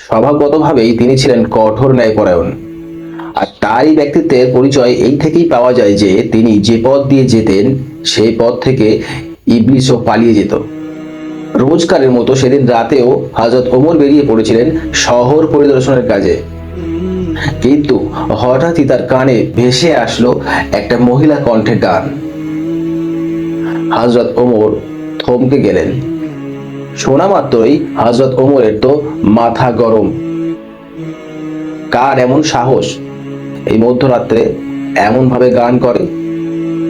স্বভাবগতভাবেই তিনি ছিলেন কঠোর ন্যায়পরায়ণ। আর তারই ব্যক্তিত্বের পরিচয় এই থেকেই পাওয়া যায় যে তিনি যে পথ দিয়ে যেতেন সেই পথ থেকে ইবলিসও পালিয়ে যেত। রোজকারের মতো সেদিন রাতেও হযরত ওমর বেরিয়ে পড়েছিলেন শহর পরিদর্শনের কাজে। কিন্তু হঠাৎই তার কানে ভেসে আসলো একটা মহিলা কণ্ঠে গান। হযরত ওমর থমকে গেলেন। শোনা মাত্রই হযরত ওমরের তো মাথা গরম। কার এমন সাহস এই মধ্যরাত্রে এমন ভাবে গান করে?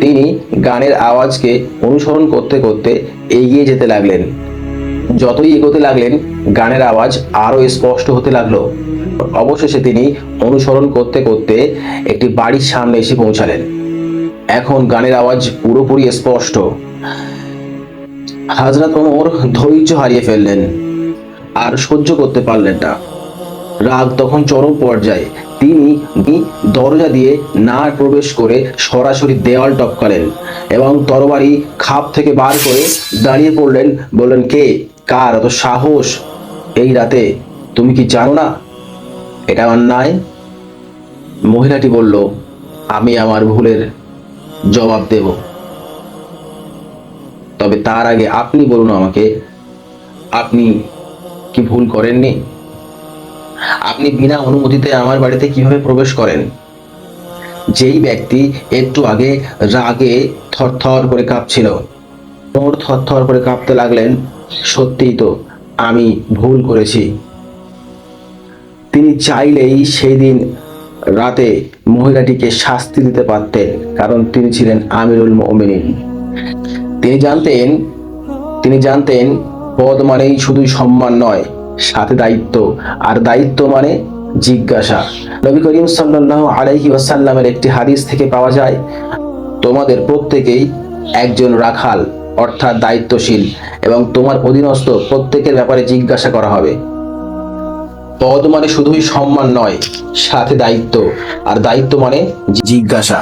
তিনি গানের আওয়াজকে অনুসরণ করতে করতে এগিয়ে যেতে লাগলেন। যতই এগোতে লাগলেন গানের আওয়াজ আরো স্পষ্ট হতে লাগলো। অবশেষে তিনি অনুসরণ করতে করতে একটি বাড়ির সামনে এসে পৌঁছালেন। এখন গানের আওয়াজ পুরোপুরি স্পষ্ট। হযরত ওমর ধৈর্য হারিয়ে ফেললেন, আর সহ্য করতে পারলেন না। রাগ তখন চরম পর্যায়ে। তিনি দরজা দিয়ে না প্রবেশ করে সরাসরি দেওয়াল টপকালেন এবং তরবারি খাপ থেকে বার করে দাঁড়িয়ে পড়লেন। বললেন, কে, কার এত সাহস এই রাতে? তুমি কি জানো না এটা অন্যায়? মহিলাটি বলল, আমি আমার ভুলের জবাব দেব, তবে তার আগে আপনি বলুন আমাকে, আপনি কি ভুল করেননি? আপনি বিনা অনুমতিতে আমার বাড়িতে কিভাবে প্রবেশ করেন? যেই ব্যক্তি একটু আগে রাগে থরথর করে কাঁপছিল, ওর থরথর করে কাঁপতে লাগলেন। সত্যিই তো, আমি ভুল করেছি। তিনি চাইলেই সেই দিন রাতে মহিলাটিকে শাস্তি দিতে পারতেন, কারণ তিনি ছিলেন আমিরুল মুমিনিন। তিনি জানতেন পদ মানেই শুধুই সম্মান নয়, সাথে দায়িত্ব, আর দায়িত্ব মানে জিজ্ঞাসা। নবী করিম সাল্লাল্লাহু আলাইহি ওয়াসাল্লামের একটি হাদিস থেকে পাওয়া যায়, তোমাদের প্রত্যেকেই একজন রাখাল অর্থাৎ দায়িত্বশীল, এবং তোমার অধীনস্থ প্রত্যেকের ব্যাপারে জিজ্ঞাসা করা হবে। পদ মানে শুধুই সম্মান নয়, সাথে দায়িত্ব, আর দায়িত্ব মানে জিজ্ঞাসা।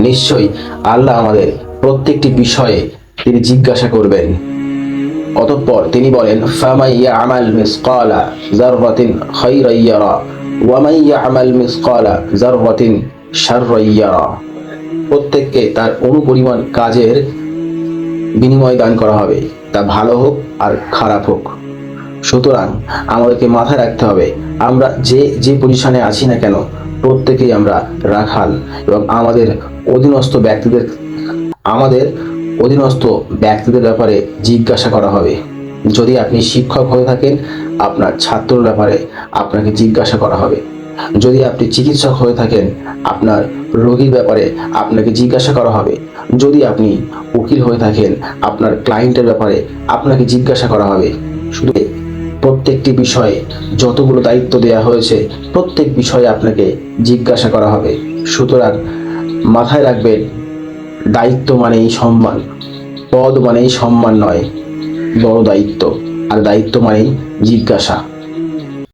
নিশ্চয়ই আল্লাহ আমাদের প্রত্যেকটি বিষয়ে তিনি জিজ্ঞাসা করবেন। অতঃপর তিনি বলেন, ফামান ইয়ামাল মিসকালা যাররাতিন খায়রান ইয়ারা ওয়া মান ইয়ামাল মিসকালা যাররাতিন শাররান ইয়ারা। প্রত্যেককে তার অনুপরিমাণ কাজের বিনিময় দান করা হবে, তা ভালো হোক আর খারাপ হোক। সুতরাং আমাদেরকে মাথায় রাখতে হবে, আমরা যে পজিশনে আছি না কেন, প্রত্যেকেই আমরা রাখাল, এবং আমাদের অধীনস্থ ব্যক্তিদের ব্যাপারে জিজ্ঞাসা করা হবে। যদি আপনি শিক্ষক হয়ে থাকেন, আপনার ছাত্রর ব্যাপারে আপনাকে জিজ্ঞাসা করা হবে। যদি আপনি চিকিৎসক হয়ে থাকেন, আপনার রোগীর ব্যাপারে আপনাকে জিজ্ঞাসা করা হবে। যদি আপনি উকিল হয়ে থাকেন, আপনার ক্লায়েন্টের ব্যাপারে আপনাকে জিজ্ঞাসা করা হবে। শুধু প্রত্যেকটি বিষয়ে যতগুলো দায়িত্ব দেওয়া হয়েছে, প্রত্যেক বিষয়ে আপনাকে জিজ্ঞাসা করা হবে। সুতরাং মাথায় রাখবেন, দায়িত্ব মানেই সম্মান, পদ মানেই সম্মান নয়, বড় দায়িত্ব, আর দায়িত্ব মানেই জিজ্ঞাসা।